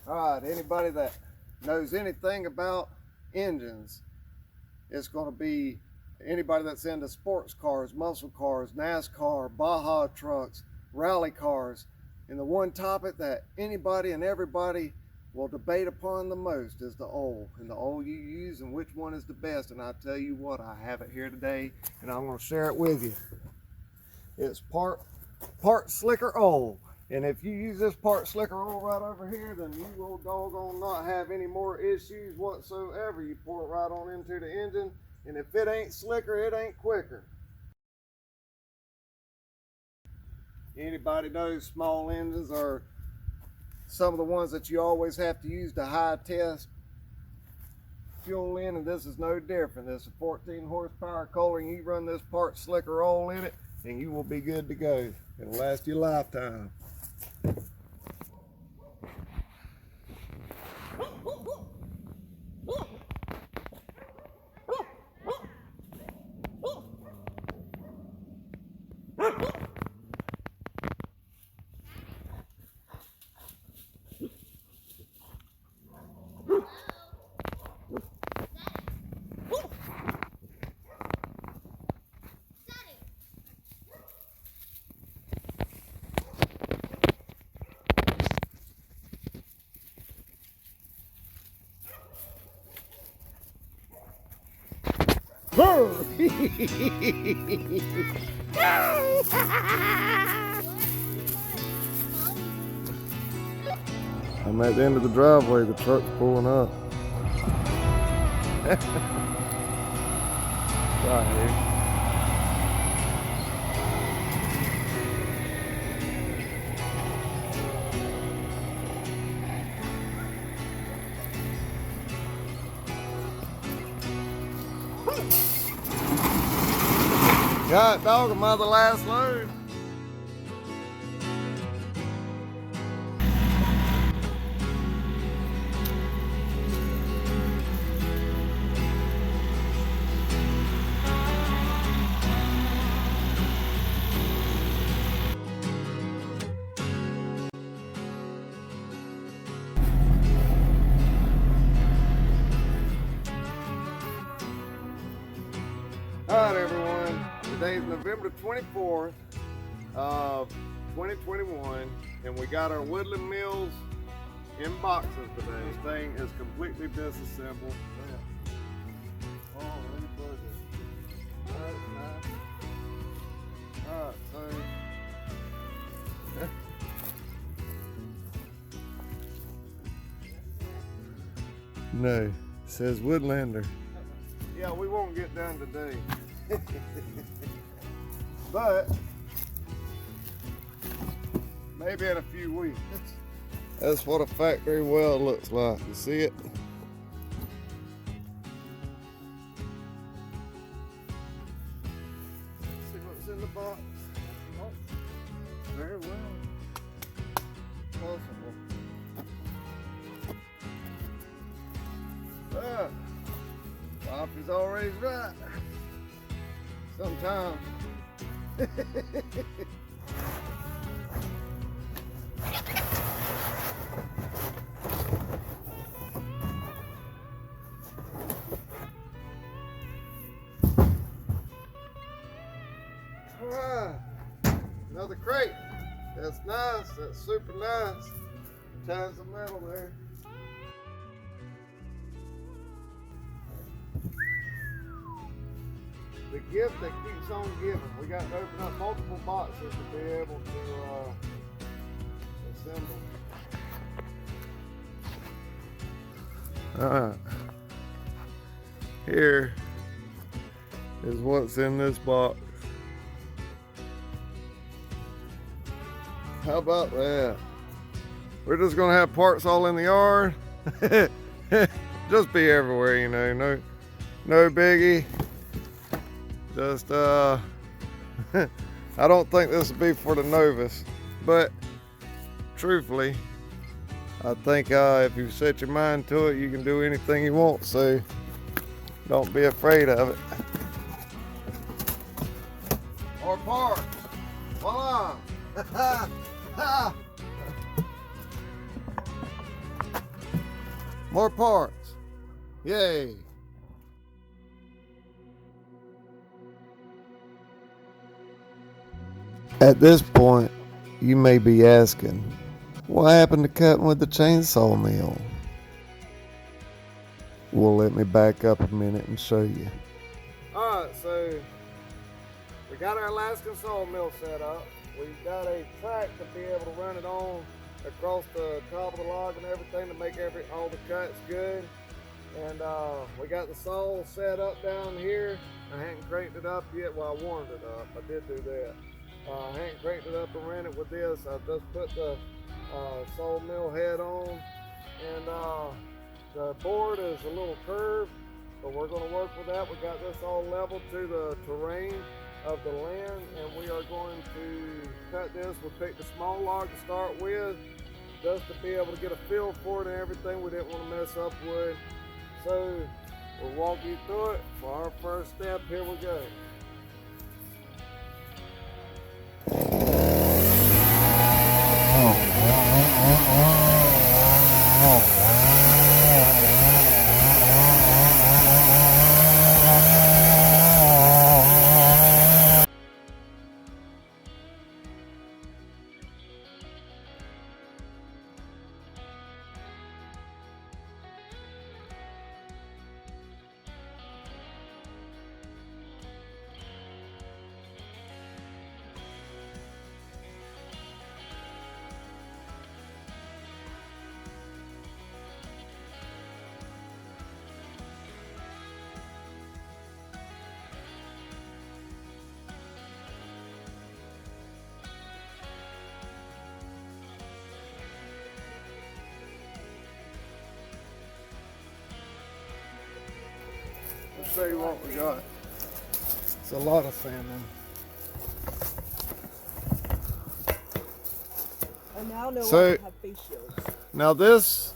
All right, anybody that knows anything about engines, it's going to be anybody that's into sports cars, muscle cars, NASCAR, Baja trucks, rally cars. And the one topic that anybody and everybody will debate upon the most is the oil, and the oil you use and which one is the best. And I tell you what, I have it here today and I'm going to share it with you. It's part slicker oil. And if you use this part slicker oil right over here, then you will doggone not have any more issues whatsoever. You pour it right on into the engine, and if it ain't slicker, it ain't quicker. Anybody knows small engines are some of the ones that you always have to use to high test fuel in, and this is no different. This is a 14 horsepower Kohler, and you run this part slicker oil in it, and you will be good to go. It'll last you a lifetime. I'm at the end of the driveway, the truck's pulling up. Sorry. God dog, am I the last load? Alright everyone, today's November 24th of 2021, and we got our Woodland Mills in boxes today. This thing is completely disassembled. Oh, let me put it. Alright, nice. Alright, so no, it says Woodlander. Yeah, we won't get done today. But maybe in a few weeks. That's what a factory weld looks like. You see it? See what's in the box? Oh, very well. Possible. But life is always right. Sometimes. Alright, another crate. That's nice. That's super nice. Tons of metal there. The gift that keeps on giving. We got to open up multiple boxes to be able to assemble. Alright. Here is what's in this box. How about that? We're just gonna have parts all in the yard. Just be everywhere, you know. No biggie. Just I don't think this would be for the novice, but truthfully, I think if you set your mind to it, you can do anything you want, so don't be afraid of it. Or parts. Voila! More parts. Yay. At this point, you may be asking, what happened to cutting with the chainsaw mill? Well, let me back up a minute and show you. Alright, so we got our Alaskan sawmill set up. We've got a track to be able to run it on across the top of the log and everything to make all the cuts good. And we got the saw set up down here. I hadn't cranked it up yet. Well, I warmed it up. I did do that. I hadn't cranked it up and ran it with this. I just put the sawmill head on, and the board is a little curved, but we're going to work with that. We got this all level to the terrain of the land, and we are going to cut this. We'll pick the small log to start with, just to be able to get a feel for it and everything. We didn't want to mess up wood, so we'll walk you through it. For our first step, here we go. Let's show you what we got. It's a lot of salmon. I now know So, why they have face shields. Now this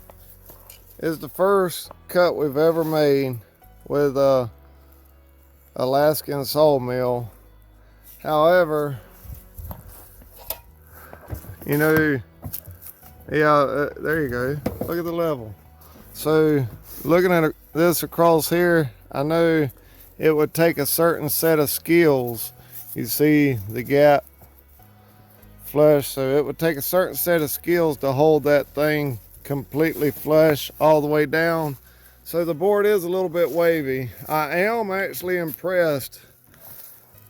is the first cut we've ever made with a Alaskan sawmill. However, you know, yeah, there you go. Look at the level. So looking at this across here, I know it would take a certain set of skills. You see the gap flush, so it would take a certain set of skills to hold that thing completely flush all the way down. So the board is a little bit wavy. I am actually impressed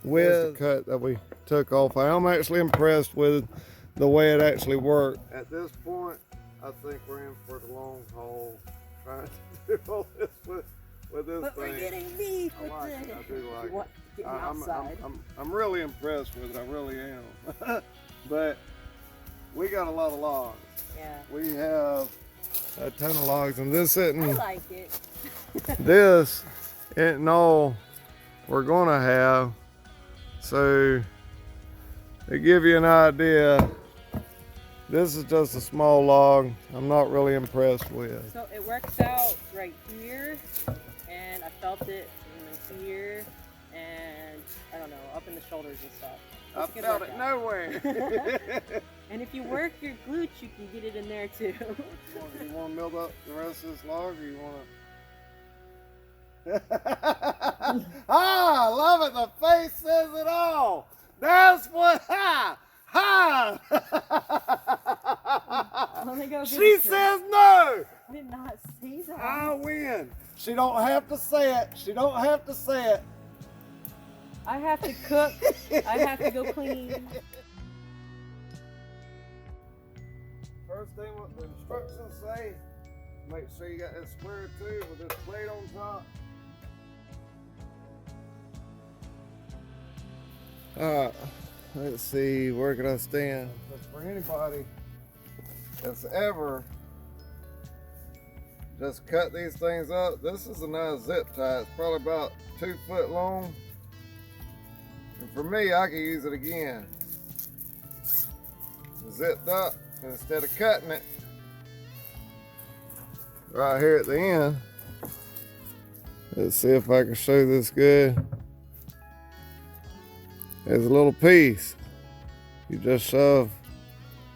with the cut that we took off. I am actually impressed with the way it actually worked. At this point, I think we're in for the long haul, trying to do all this with this but thing. We're getting beef with I it. I do like What, it. outside. I'm really impressed with it. I really am. But we got a lot of logs. Yeah. We have a ton of logs, and this isn't. I like it. This isn't all we're gonna have. So to give you an idea, this is just a small log. I'm not really impressed with. So it works out right here, and I felt it in here, and I don't know, up in the shoulders and stuff. I felt it nowhere. And if you work your glutes, you can get it in there too. You want to build up the rest of this log, or you want to? Ah, I love it. The face says it all. That's what. Ha! Ha! She says no. I did not say that. I win. She don't have to say it. She don't have to say it. I have to cook. I have to go clean. First thing what the instructions say, make sure you got that square tube with this plate on top. Alright, let's see, where can I stand? But for anybody that's ever just cut these things up, this is a nice zip tie. It's probably about 2 foot long. And for me, I could use it again. Zipped up, instead of cutting it right here at the end. Let's see if I can show this good. There's a little piece. You just shove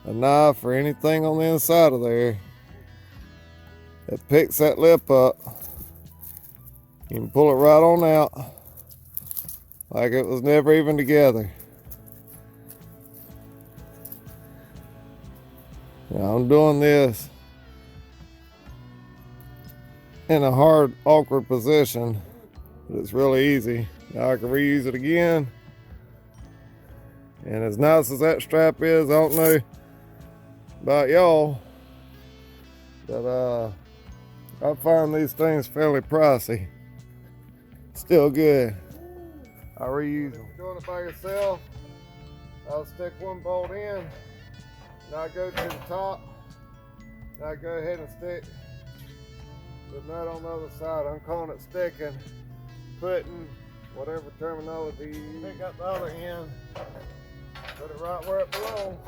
a knife or anything on the inside of there, It picks that lip up. You can pull it right on out like it was never even together. Now I'm doing this in a hard, awkward position, but it's really easy. Now I can reuse it again. And as nice as that strap is, I don't know about y'all, but I find these things fairly pricey. Still good. I reuse them. If you're doing it by yourself, I'll stick one bolt in, and I go to the top, and I go ahead and stick the nut on the other side. I'm calling it sticking, putting, whatever terminology you use. Pick up the other end, put it right where it belongs.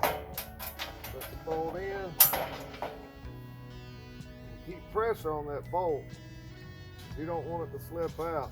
Put the bolt in. Keep pressure on that bolt. You don't want it to slip out.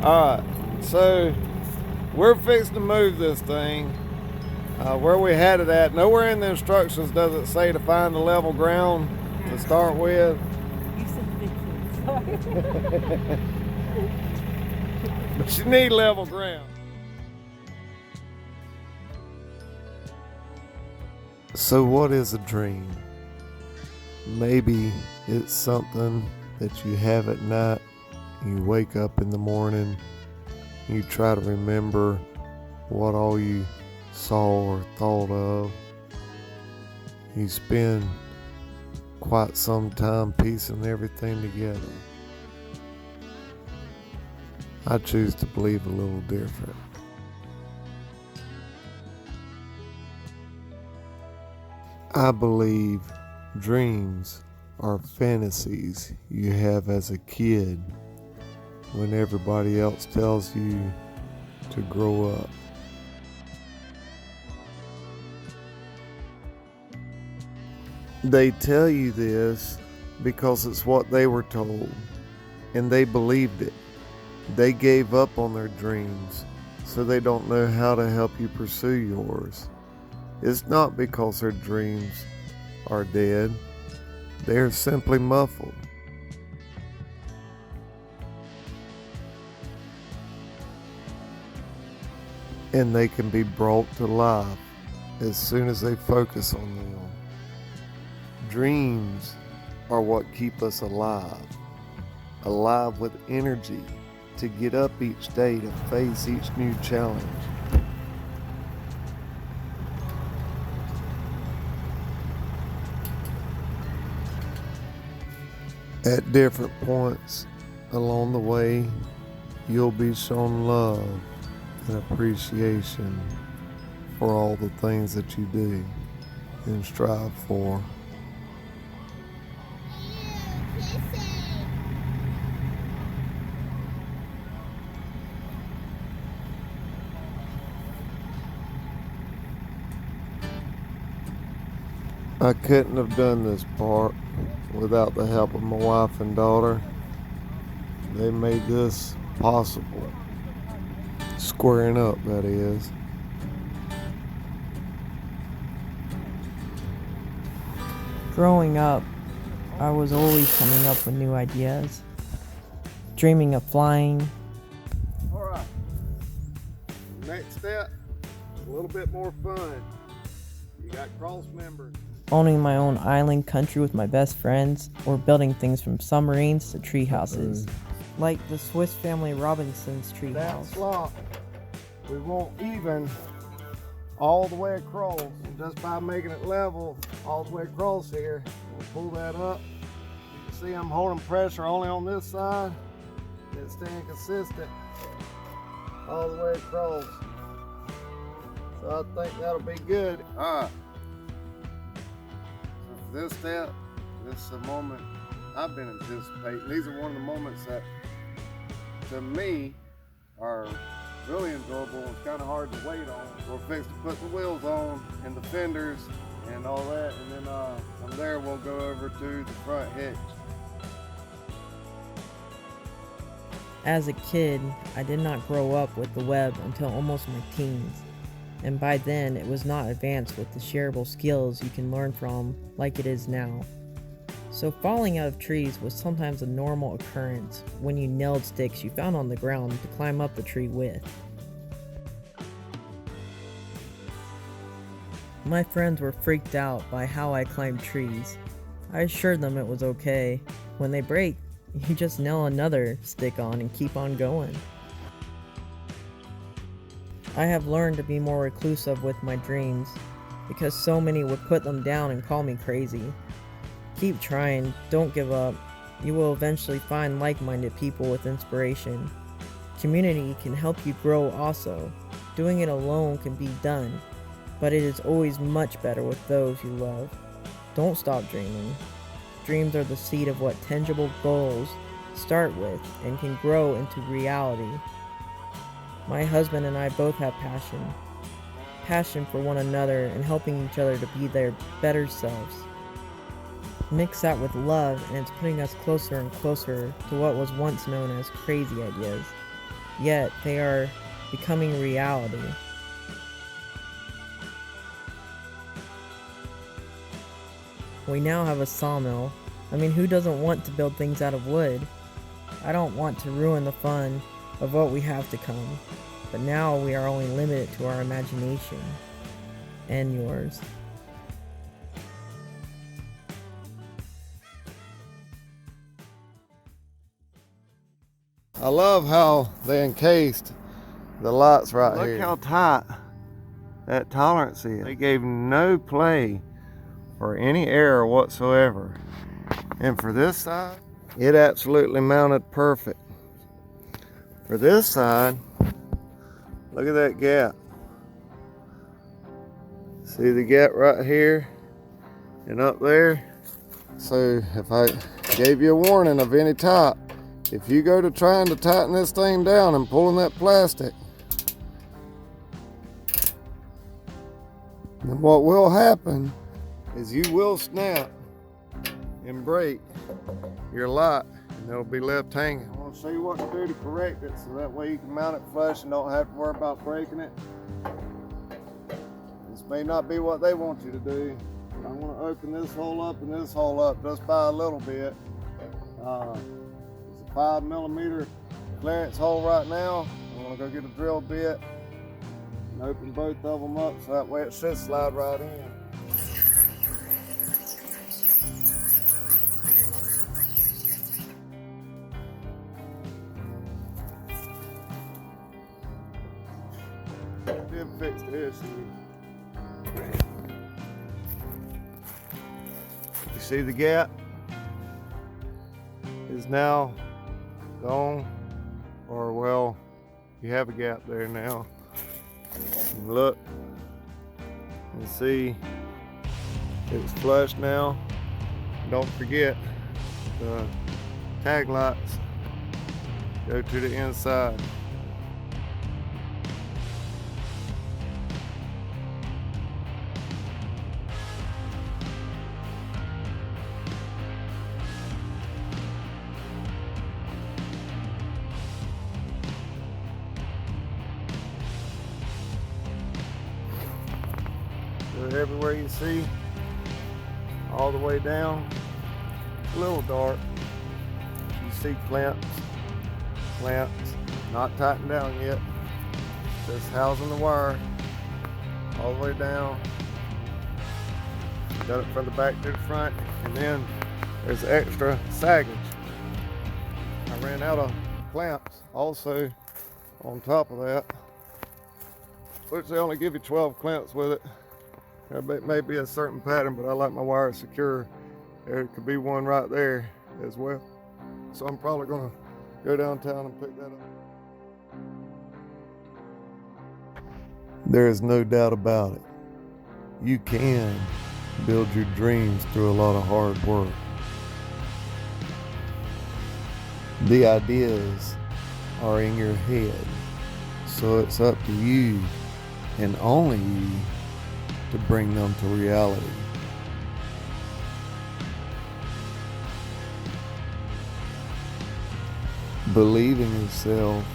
Alright, so we're fixing to move this thing. Where we had it at, nowhere in the instructions does it say to find the level ground to start with. You said fix it, But you need level ground. So what is a dream? Maybe it's something that you have at night. You wake up in the morning, you try to remember what all you saw or thought of. You spend quite some time piecing everything together. I choose to believe a little different. I believe dreams are fantasies you have as a kid when everybody else tells you to grow up. They tell you this because it's what they were told, and they believed it. They gave up on their dreams, so they don't know how to help you pursue yours. It's not because their dreams are dead. They are simply muffled. And they can be brought to life as soon as they focus on them. Dreams are what keep us alive with energy to get up each day to face each new challenge. At different points along the way, you'll be shown love and appreciation for all the things that you do and strive for. I couldn't have done this part without the help of my wife and daughter. They made this possible. Squaring up, that is. Growing up, I was always coming up with new ideas, dreaming of flying. Alright, next step, a little bit more fun. You got cross members. Owning my own island country with my best friends, or building things from submarines to tree houses, like the Swiss Family Robinson's tree That house. slot, we won't even all the way across. Just by making it level all the way across here, we'll pull that up see I'm holding pressure only on this side. It's staying consistent all the way across. So I think that'll be good. All right. So for this step, this is a moment I've been anticipating. These are one of the moments that, to me, are really enjoyable. It's kind of hard to wait on. We're fixed to put the wheels on and the fenders and all that, and then from there we'll go over to the front hitch. As a kid, I did not grow up with the web until almost my teens, and by then it was not advanced with the shareable skills you can learn from like it is now. So falling out of trees was sometimes a normal occurrence when you nailed sticks you found on the ground to climb up the tree with. My friends were freaked out by how I climbed trees. I assured them it was okay. When they break, you just nail another stick on and keep on going. I have learned to be more reclusive with my dreams because so many would put them down and call me crazy. Keep trying, don't give up. You will eventually find like-minded people with inspiration. Community can help you grow also. Doing it alone can be done, but it is always much better with those you love. Don't stop dreaming. Dreams are the seed of what tangible goals start with and can grow into reality. My husband and I both have passion for one another and helping each other to be their better selves. Mix that with love and it's putting us closer and closer to what was once known as crazy ideas. Yet they are becoming reality. We now have a sawmill. I mean, who doesn't want to build things out of wood? I don't want to ruin the fun of what we have to come, but now we are only limited to our imagination and yours. I love how they encased the lights right here. Look how tight that tolerance is. They gave no play for any error whatsoever. And for this side, it absolutely mounted perfect. For this side, look at that gap. See the gap right here and up there? So if I gave you a warning of any type, if you go to trying to tighten this thing down and pulling that plastic, then what will happen is you will snap and break your light and it'll be left hanging. I want to show you what to do to correct it so that way you can mount it flush and don't have to worry about breaking it. This may not be what they want you to do, but I'm going to open this hole up and this hole up just by a little bit. It's a 5mm clearance hole right now. I'm going to go get a drill bit and open both of them up so that way it should slide right in. Did fix the issue. You see the gap is now gone, or well, you have a gap there now. And look and see it's flush now. Don't forget the tag lights go to the inside. Everywhere you see, all the way down, a little dark. You see clamps, not tightened down yet, just housing the wire all the way down. Done it from the back to the front, and then there's extra saggage. I ran out of clamps also on top of that, which they only give you 12 clamps with it. It may be a certain pattern, but I like my wire secure. There could be one right there. as well. So I'm probably gonna go downtown and pick that up. There is no doubt about it. You can build your dreams through a lot of hard work. The ideas are in your head, so it's up to you and only you to bring them to reality. Believe in yourself,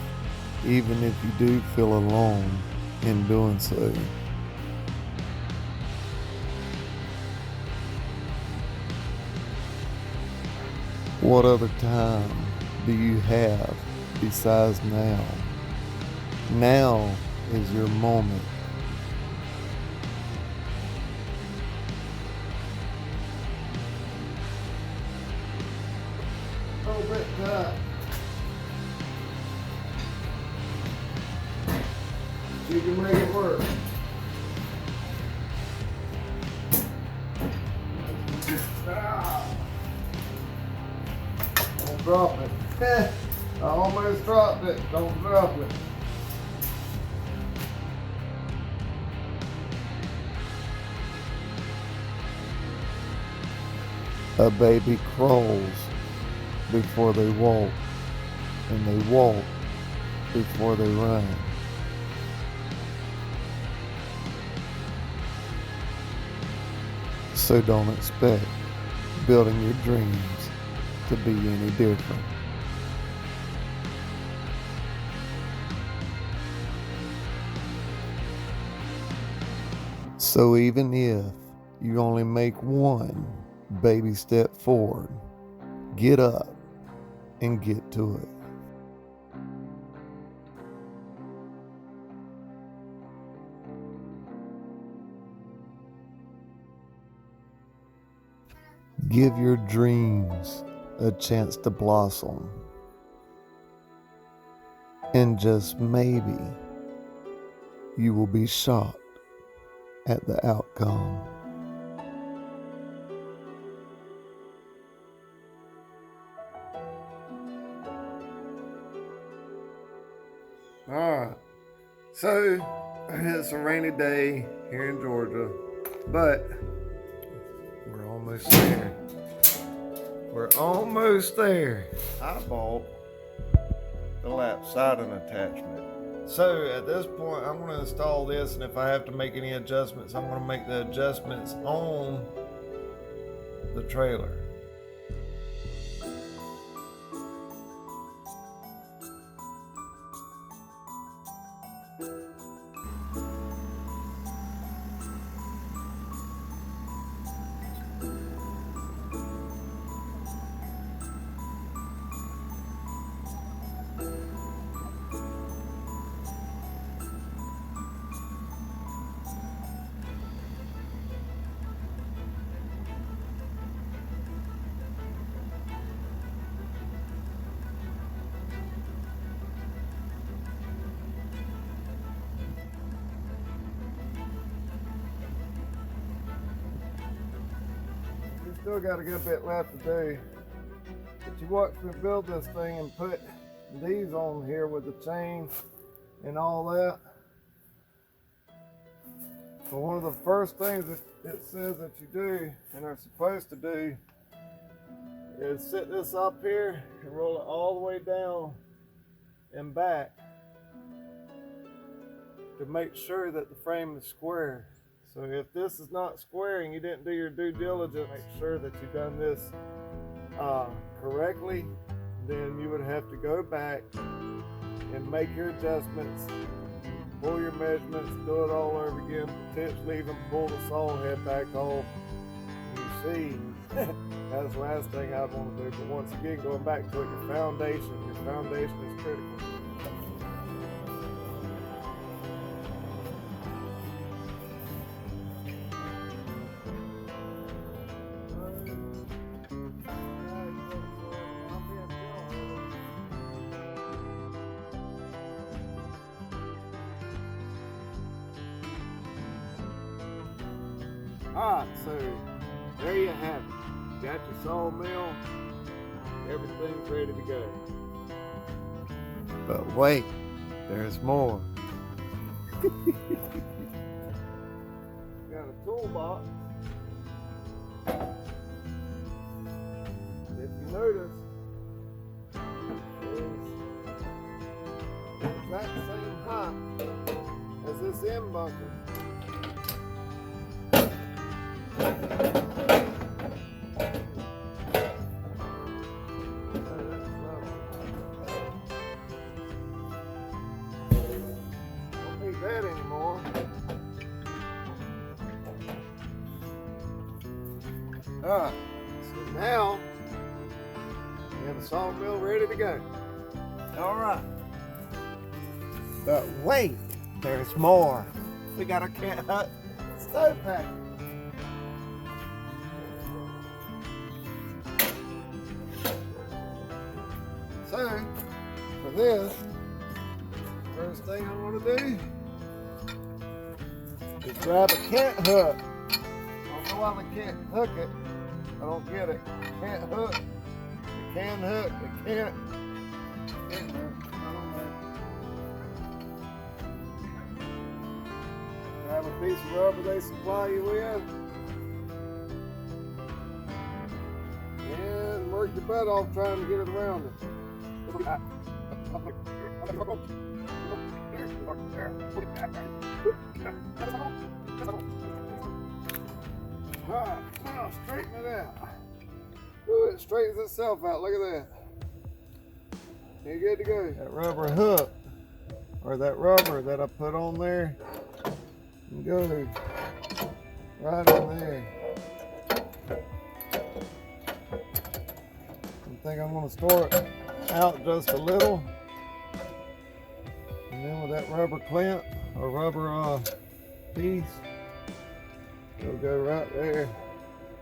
even if you do feel alone in doing so. What other time do you have besides now? Now is your moment. A little bit tight. You can make it work. Don't drop it. I almost dropped it. Don't drop it. A baby crawls before they walk, and they walk before they run. So don't expect building your dreams to be any different. So even if you only make one baby step forward, get up and get to it. Give your dreams a chance to blossom. And just maybe you will be shocked at the outcome. Alright, so it's a rainy day here in Georgia, but we're almost there. We're almost there. I bought the lap siding attachment. So at this point, I'm going to install this, and if I have to make any adjustments, I'm going to make the adjustments on the trailer. Still got a good bit left to do, but you watch me build this thing and put these on here with the chain and all that. So one of the first things that it says that you do and are supposed to do is sit this up here and roll it all the way down and back to make sure that the frame is square. So if this is not square and you didn't do your due diligence, make sure that you've done this correctly, then you would have to go back and make your adjustments, pull your measurements, do it all over again, potentially even pull the saw head back off. You see, that's the last thing I'd want to do. But once again, going back to it, your foundation is critical. Alright, so there you have it. You got your sawmill everything's ready to go. But wait, there's more. Got a toolbox. If you notice, it's the exact same height as this end bunker. Don't need that anymore. Alright, so now we have a sawmill ready to go. Alright. But wait, there's more. We got our cat hut stove pack. So, for this, first thing I want to do is grab a cat hook. I don't know why I can't hook it. I don't get it. Can't hook. It can hook. It can't. Can't hook. I don't know. Grab a piece of rubber they supply you with. And work your butt off trying to get it around it. Alright, now straighten it out. Ooh, it straightens itself out. Look at that. You're good to go. That rubber hook, or that rubber that I put on there, and go right in there. I think I'm going to store it out just a little, and then with that rubber clamp or rubber piece, it'll go right there.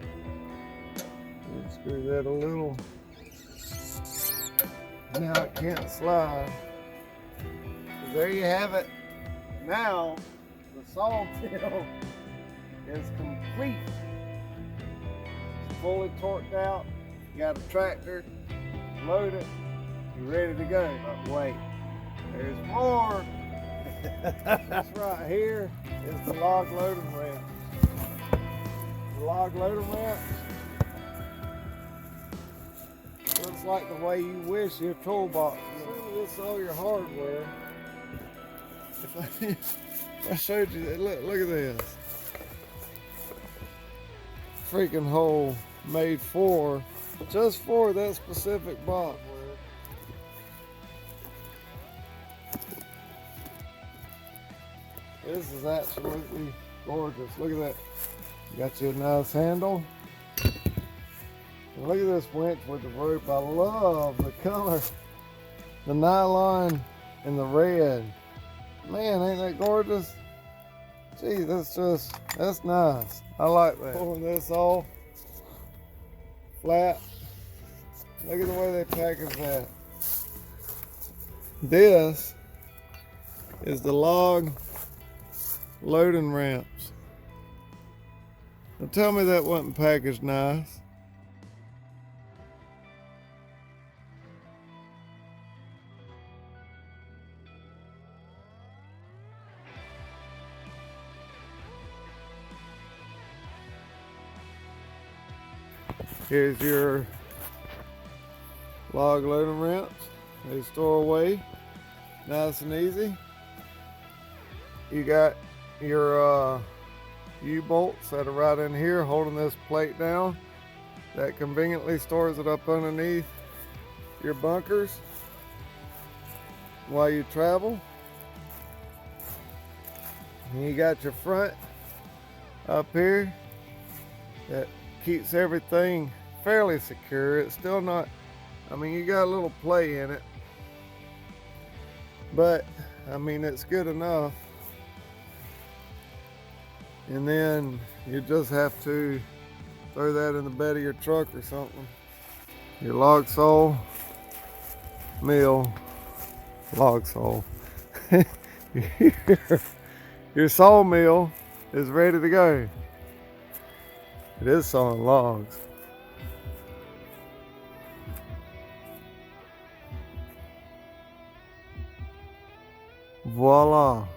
And screw that a little. Now it can't slide. So there you have it. Now the sawmill is complete. It's fully torqued out. You got a tractor, load it, you're ready to go. But wait, there's more. This right here is the log loading ramp. The log loading ramp looks like the way you wish your toolbox. This is all your hardware. If I showed you that, look at this. Freaking hole made just for that specific box. This is absolutely gorgeous. Look at that. You got you a nice handle. And look at this winch with the rope. I love the color. The nylon and the red. Man, ain't that gorgeous? Gee, that's nice. I like that. Pulling this off flat. Look at the way they package that. This is the log loading ramps. Now tell me that wasn't packaged nice. Here's your log loading ramps. They store away nice and easy. You got your U-bolts that are right in here holding this plate down. That conveniently stores it up underneath your bunkers while you travel. And you got your front up here that keeps everything fairly secure. It's still not, I mean, you got a little play in it, but I mean, it's good enough. And then you just have to throw that in the bed of your truck or something. Your log saw mill, log saw. Your sawmill is ready to go. It is sawing logs. Voila.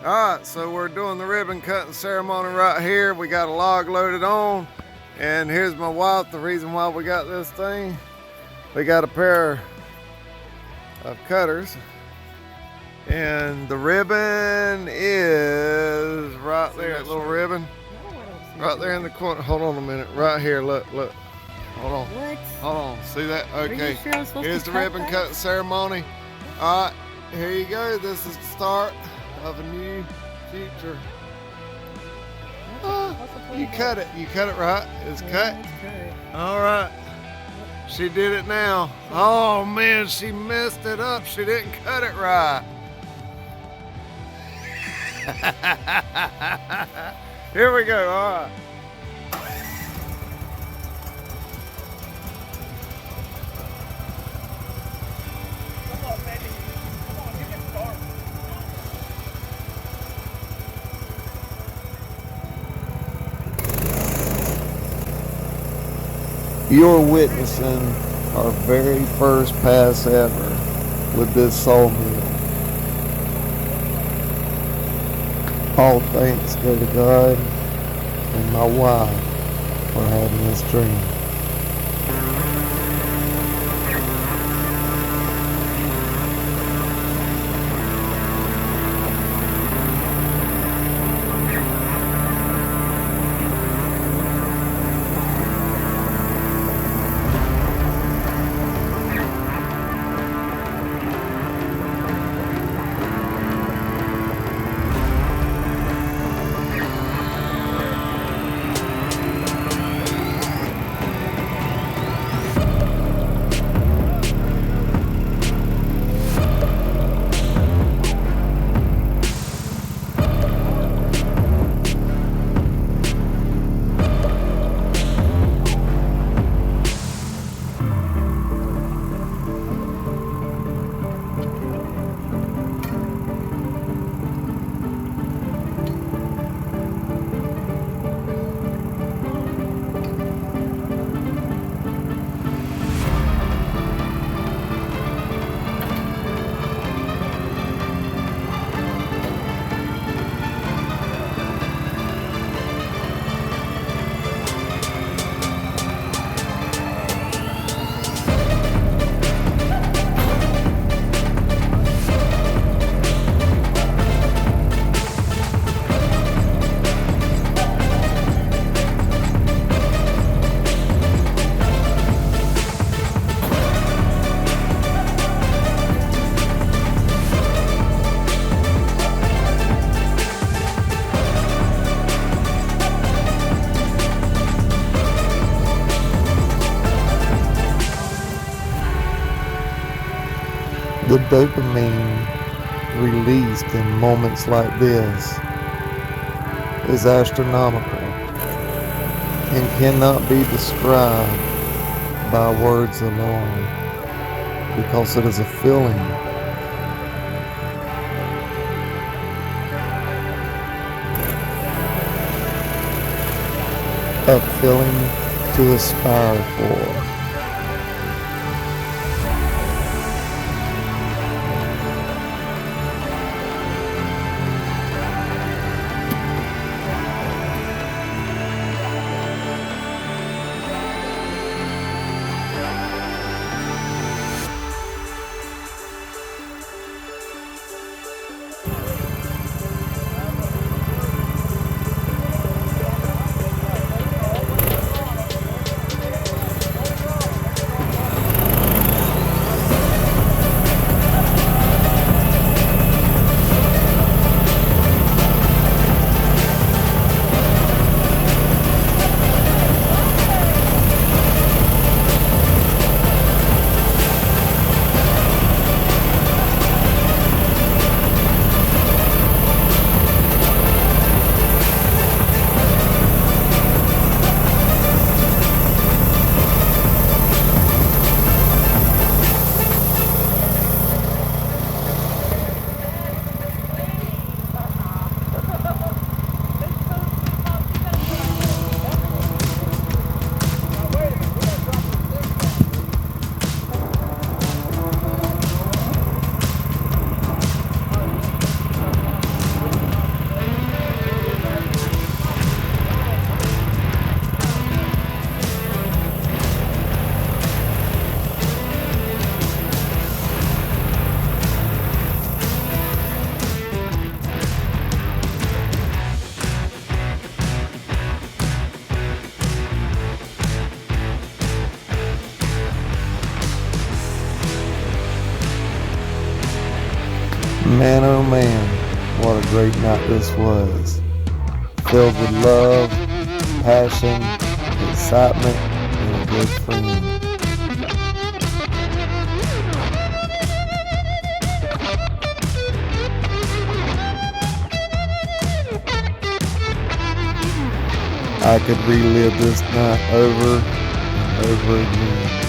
All right, so we're doing the ribbon cutting ceremony right here. We got a log loaded on, and here's my wife. The reason why we got this thing, we got a pair of cutters, and the ribbon is right there, that little ribbon, right there in the corner. Hold on a minute, right here, look. Hold on. What? Hold on, see that? Okay, Are you sure I'm supposed here's to the cut ribbon that? cutting ceremony. All right, here you go. This is the start of a new future. You cut it right. It's cut. All right. She did it now. Oh man, she messed it up. She didn't cut it right. Here we go. All right. You're witnessing our very first pass ever with this sawmill. All thanks go to God and my wife for having this dream. The dopamine released in moments like this is astronomical and cannot be described by words alone because it is a feeling. A feeling to aspire for. Man, oh man, what a great night this was. Filled with love, passion, excitement, and a good friend. I could relive this night over and over again.